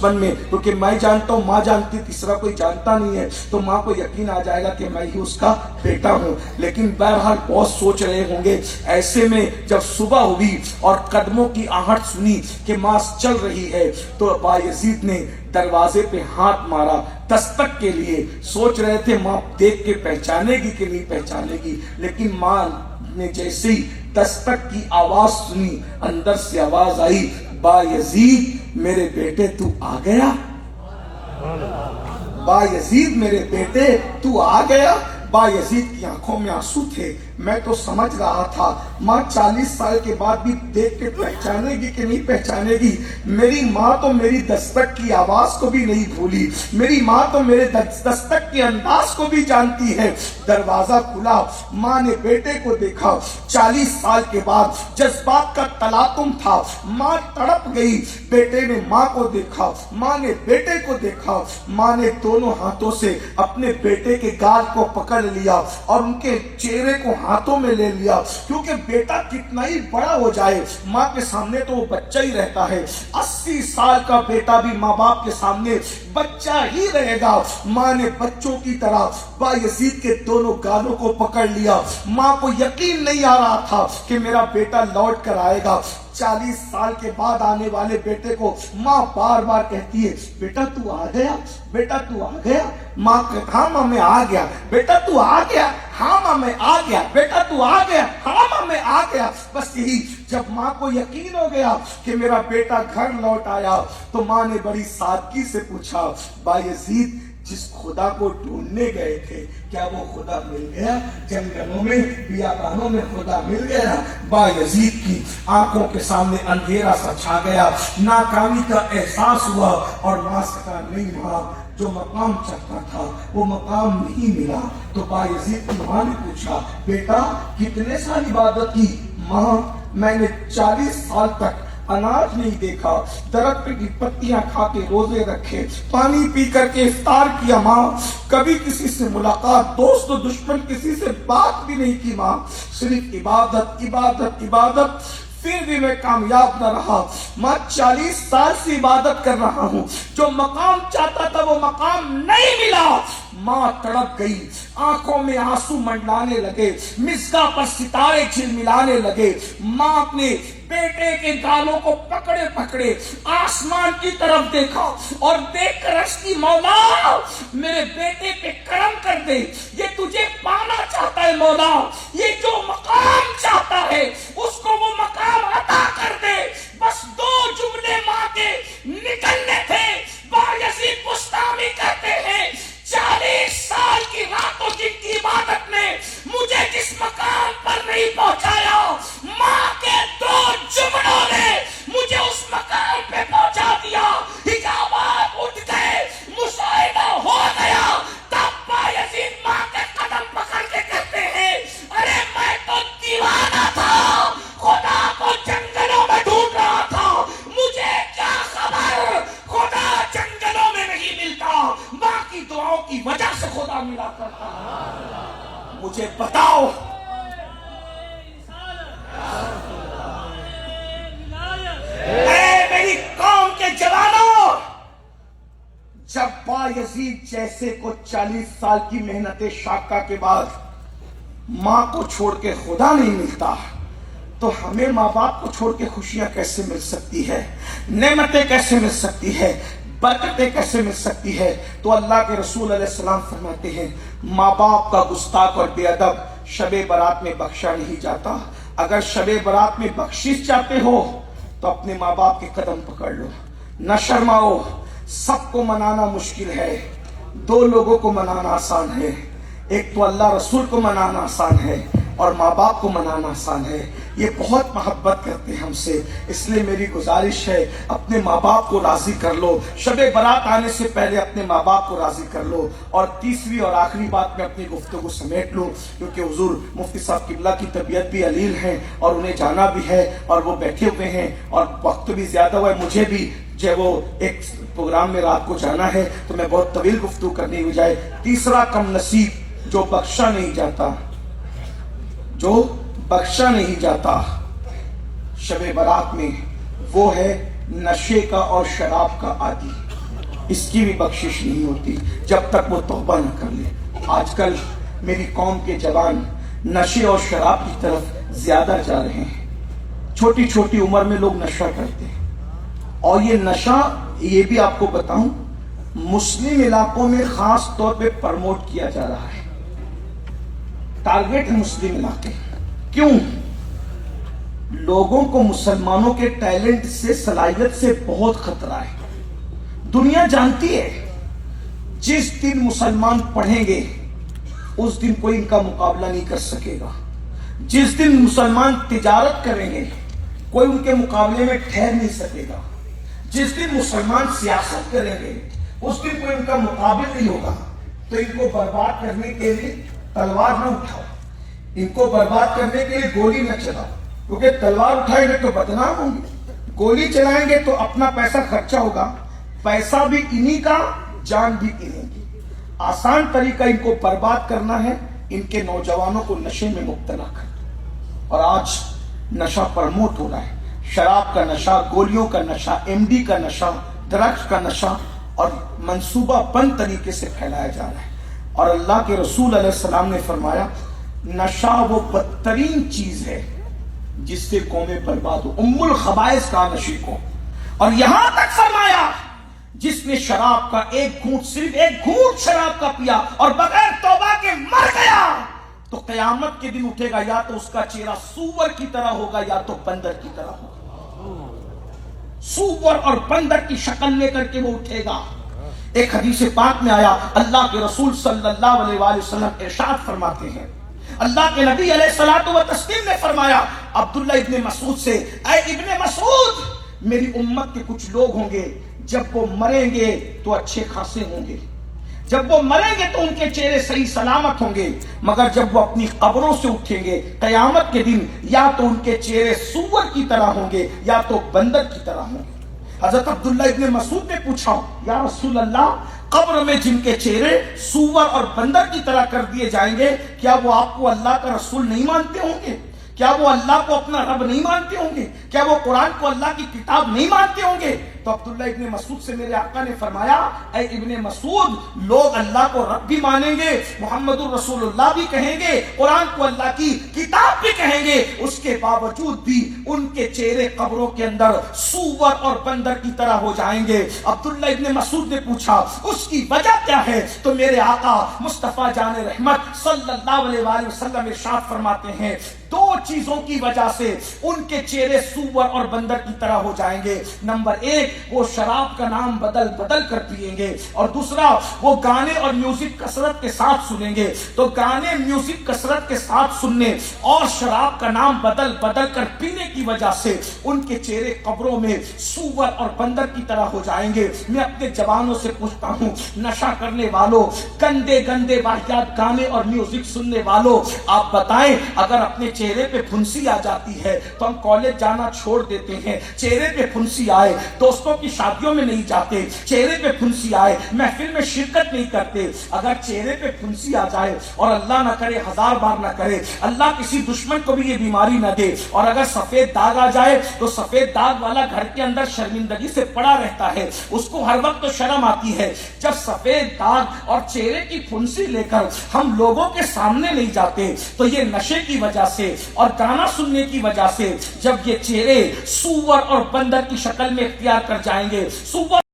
میں، کیونکہ میں جانتا ہوں، ماں جانتی، تیسرا کوئی جانتا نہیں ہے، تو ماں کو یقین آ جائے گا کہ میں ہی اس کا بیٹا ہوں۔ لیکن بہرحال بہت سوچ رہے ہوں گے۔ ایسے میں جب صبح ہوئی اور قدموں کی آہٹ سنی کہ ماں چل رہی ہے، تو بایزید نے دروازے پہ ہاتھ مارا دستک کے لیے۔ سوچ رہے تھے ماں دیکھ کے پہچانے گی کہ نہیں پہچانے گی، لیکن ماں نے جیسے ہی دستک کی آواز سنی، اندر سے آواز آئی، بایزید میرے بیٹے تو آ گیا، بایزید میرے بیٹے تو آ گیا۔ بایزید کی آنکھوں میں آنسو تھے۔ میں تو سمجھ رہا تھا ماں 40 سال کے بعد بھی دیکھ کے پہچانے گی کہ نہیں پہچانے گی۔ میری ماں تو میری دستک کی آواز کو بھی نہیں بھولی، میری ماں تو میرے دستک کے انداز کو بھی جانتی ہے۔ دروازہ کھلا، ماں نے بیٹے کو دیکھا۔ 40 سال کے بعد جذبات کا تلاطم تھا، ماں تڑپ گئی۔ بیٹے نے ماں کو دیکھا، ماں نے بیٹے کو دیکھا۔ ماں نے دونوں ہاتھوں سے اپنے بیٹے کے گال کو پکڑ لیا اور ان کے چہرے کو ہاتھوں میں لے لیا، کیونکہ بیٹا کتنا ہی بڑا ہو جائے ماں کے سامنے تو وہ بچہ ہی رہتا ہے۔ 80 سال کا بیٹا بھی ماں باپ کے سامنے بچہ ہی رہے گا۔ ماں نے بچوں کی طرح بایزید کے دونوں گالوں کو پکڑ لیا۔ ماں کو یقین نہیں آ رہا تھا کہ میرا بیٹا لوٹ کر آئے گا۔ 40 سال کے بعد آنے والے بیٹے کو ماں بار بار کہتی ہے، بیٹا تو آ گیا، بیٹا تو آ گیا۔ ماں کہتا، ہاں ماں میں آ گیا۔ بیٹا تو آ گیا، ہاں ماں میں آ گیا۔ بیٹا تو آ گیا، ہاں ماں میں آ گیا۔ بس یہی، جب ماں کو یقین ہو گیا کہ میرا بیٹا گھر لوٹ آیا، تو ماں نے بڑی سادگی سے پوچھا، بایزید جس خدا کو ڈھونڈنے گئے تھے کیا وہ خدا مل گیا؟ جنگلوں میں، بیابانوں میں خدا مل گیا؟ بایزید کی آنکھوں کے سامنے اندھیرا سا چھا گیا، ناکامی کا احساس ہوا، اور ماں سے کہا، نہیں ماں، جو مقام چاہتا تھا وہ مقام نہیں ملا۔ تو بایزید کی ماں نے پوچھا، بیٹا کتنے سال عبادت کی؟ ماں میں نے 40 سال تک اناج نہیں دیکھا، درخت کی پتیاں کھا کے روزے رکھے، پانی پی کر کے افطار کیا ماں، کبھی کسی سے ملاقات، دوست و دشمن کسی سے بات بھی نہیں کی ماں، صرف عبادت عبادت عبادت۔ پھر بھی میں کامیاب نہ رہا ماں، 40 سال سے عبادت کر رہا ہوں، جو مقام چاہتا تھا وہ مقام نہیں ملا۔ ماں تڑپ گئی، آنکھوں میں آنسو منڈلانے لگے، مژگاں پر ستارے جھلملانے لگے۔ ماں اپنے بیٹے کے گالوں کو پکڑے پکڑے آسمان کی طرف دیکھا اور دیکھ کر عرض کی، مولا میرے بیٹے پہ کرم کر دے، یہ تجھے پانا چاہتا ہے مولا، یہ جو مقام چاہتا ہے اس کو وہ مقام عطا کر دے۔ بس 2 جملے ماں کے نکلنے تھے۔ بایزید بستامی کہتے ہیں، 40 سال کی راتوں جن کی عبادت نے مجھے جس مقام پر نہیں پہنچایا، ماں کے 2 جملوں نے مجھے اس مقام پہ پہنچا دیا۔ حجابات اٹھ گئے، مشاہدہ ہو گیا۔ تب بایزید ماں کے قدم پکڑ کے کہتے ہیں، ارے میں تو دیوانہ تھا، خدا کو جنگلوں میں ڈھونڈ رہا تھا، مجھے کیا خبر خدا جنگلوں میں نہیں ملتا، ماں کی دعاؤں کی وجہ سے خدا ملا کرتا۔ مجھے بتاؤ، اے میری قوم کے جوانوں، جب بایزید جیسے کو 40 سال کی محنت شاقہ کے بعد ماں کو چھوڑ کے خدا نہیں ملتا، تو ہمیں ماں باپ کو چھوڑ کے خوشیاں کیسے مل سکتی ہے، نعمتیں کیسے مل سکتی ہے، برکتیں کیسے مل سکتی ہے؟ تو اللہ کے رسول علیہ السلام فرماتے ہیں، ماں باپ کا گستاخ اور بے ادب شب برات میں بخشا نہیں جاتا۔ اگر شب برات میں بخشش چاہتے ہو تو اپنے ماں باپ کے قدم پکڑ لو، نہ شرماؤ۔ سب کو منانا مشکل ہے، 2 لوگوں کو منانا آسان ہے، ایک تو اللہ رسول کو منانا آسان ہے اور ماں باپ کو منانا آسان ہے۔ یہ بہت محبت کرتے ہیں ہم سے، اس لیے میری گزارش ہے اپنے ماں باپ کو راضی کر لو، شب برات آنے سے پہلے اپنے ماں باپ کو راضی کر لو۔ اور تیسری اور آخری بات میں اپنی گفتگو سمیٹ لوں، کیونکہ حضور مفتی صاحب قبلہ کی طبیعت بھی علیل ہے اور انہیں جانا بھی ہے اور وہ بیٹھے ہوئے ہیں اور وقت بھی زیادہ ہوا ہے، مجھے بھی جب وہ ایک پروگرام میں رات کو جانا ہے تو میں بہت طویل گفتگو کرنے کی بجائے، تیسرا کم نصیب جو بخشا نہیں جاتا، جو بخشا نہیں جاتا شب برات میں، وہ ہے نشے کا اور شراب کا عادی۔ اس کی بھی بخشش نہیں ہوتی جب تک وہ توبہ نہ کر لے۔ آج کل میری قوم کے جوان نشے اور شراب کی طرف زیادہ جا رہے ہیں، چھوٹی چھوٹی عمر میں لوگ نشہ کرتے ہیں، اور یہ نشہ، یہ بھی آپ کو بتاؤں، مسلم علاقوں میں خاص طور پہ پروموٹ کیا جا رہا ہے، ٹارگیٹ ہے مسلم علاقے۔ کیوں؟ لوگوں کو مسلمانوں کے ٹیلنٹ سے، صلاحیت سے بہت خطرہ ہے۔ دنیا جانتی ہے جس دن مسلمان پڑھیں گے اس دن کوئی ان کا مقابلہ نہیں کر سکے گا، جس دن مسلمان تجارت کریں گے کوئی ان کے مقابلے میں ٹھہر نہیں سکے گا، جس دن مسلمان سیاست کریں گے اس دن کوئی ان کا مقابل نہیں ہوگا۔ تو ان کو برباد کرنے کے لیے تلوار نہ اٹھاؤ، ان کو برباد کرنے کے لیے گولی نہ چلاؤ، کیونکہ تلوار اٹھائیں گے تو بدنام ہوں گے، گولی چلائیں گے تو اپنا پیسہ خرچہ ہوگا، پیسہ بھی انہی کا، جان بھی انہی کی۔ آسان طریقہ ان کو برباد کرنا ہے، ان کے نوجوانوں کو نشے میں مبتلا کر دو۔ اور آج نشہ پرموٹ ہو رہا ہے، شراب کا نشہ، گولیوں کا نشہ، ایم ڈی کا نشہ، ڈرگس کا نشہ، اور منصوبہ بند طریقے سے پھیلایا جا رہا ہے۔ اور اللہ کے رسول علیہ السلام نے فرمایا نشہ وہ بدترین چیز ہے جس سے قومیں برباد ہو، ام الخبائث کا نشے کو۔ اور یہاں تک فرمایا جس نے شراب کا ایک گھونٹ، صرف ایک گھونٹ شراب کا پیا اور بغیر توبہ کے مر گیا تو قیامت کے دن اٹھے گا، یا تو اس کا چہرہ سور کی طرح ہوگا یا تو بندر کی طرح ہوگا، سور اور بندر کی شکل لے کر کے وہ اٹھے گا۔ ایک حدیث پاک میں آیا، اللہ کے رسول صلی اللہ علیہ وآلہ وسلم ارشاد فرماتے ہیں، اللہ کے نبی علیہ الصلوۃ والتسلیم نے فرمایا عبداللہ ابن مسعود سے، اے ابن مسعود، میری امت کے کچھ لوگ ہوں گے جب وہ مریں گے تو اچھے خاصے ہوں گے، جب وہ مریں گے تو ان کے چہرے صحیح سلامت ہوں گے، مگر جب وہ اپنی قبروں سے اٹھیں گے قیامت کے دن یا تو ان کے چہرے سور کی طرح ہوں گے یا تو بندر کی طرح ہوں گے۔ حضرت عبداللہ ابن مسعود نے پوچھا، یا رسول اللہ، قبر میں جن کے چہرے سور اور بندر کی طرح کر دیے جائیں گے، کیا وہ آپ کو اللہ کا رسول نہیں مانتے ہوں گے؟ کیا وہ اللہ کو اپنا رب نہیں مانتے ہوں گے؟ کیا وہ قرآن کو اللہ کی کتاب نہیں مانتے ہوں گے؟ تو عبداللہ ابن مسعود سے میرے آقا نے فرمایا، اے ابن مسعود، لوگ اللہ کو رب بھی مانیں گے، محمد الرسول اللہ بھی کہیں گے، قرآن کو اللہ کی کتاب بھی کہیں گے، اس کے باوجود بھی ان کے چہرے قبروں کے اندر سور اور بندر کی طرح ہو جائیں گے۔ عبداللہ ابن مسعود نے پوچھا اس کی وجہ کیا ہے؟ تو میرے آقا مصطفیٰ جان رحمت صلی اللہ علیہ وآلہ وسلم ارشاد فرماتے ہیں، دو چیزوں کی وجہ سے ان کے چہرے سور اور بندر کی طرح ہو جائیں گے۔ نمبر ایک، وہ شراب کا نام بدل بدل کر پیئیں گے، اور دوسرا، وہ گانے اور میوزک کثرت کے ساتھ سنیں گے۔ تو گانے، میوزک کثرت کے ساتھ سننے اور شراب کا نام بدل بدل کر پینے کی وجہ سے ان کے چہرے قبروں میں سور اور بندر کی طرح ہو جائیں گے۔ میں اپنے جوانوں سے پوچھتا ہوں، نشہ کرنے والوں، گندے گندے واحد گانے اور میوزک سننے والوں، آپ بتائیں اگر اپنے چہرے پہ پھنسی آ جاتی ہے تو ہم کالج جانا چھوڑ دیتے ہیں، چہرے پہ پھنسی آئے دوستوں کی شادیوں میں نہیں جاتے، چہرے پہ پھنسی آئے محفل میں شرکت نہیں کرتے۔ اگر چہرے پہ پھنسی آ جائے، اور اللہ نہ کرے، ہزار بار نہ کرے، اللہ کسی دشمن کو بھی یہ بیماری نہ دے، اور اگر سفید داغ آ جائے تو سفید داغ والا گھر کے اندر شرمندگی سے پڑا رہتا ہے، اس کو ہر وقت تو شرم آتی ہے۔ جب سفید داغ اور چہرے کی پھنسی لے کر ہم لوگوں کے سامنے نہیں جاتے تو یہ نشے کی وجہ سے اور گانا سننے کی وجہ سے جب یہ چہرے سور اور بندر کی شکل میں اختیار کر جائیں گے، سور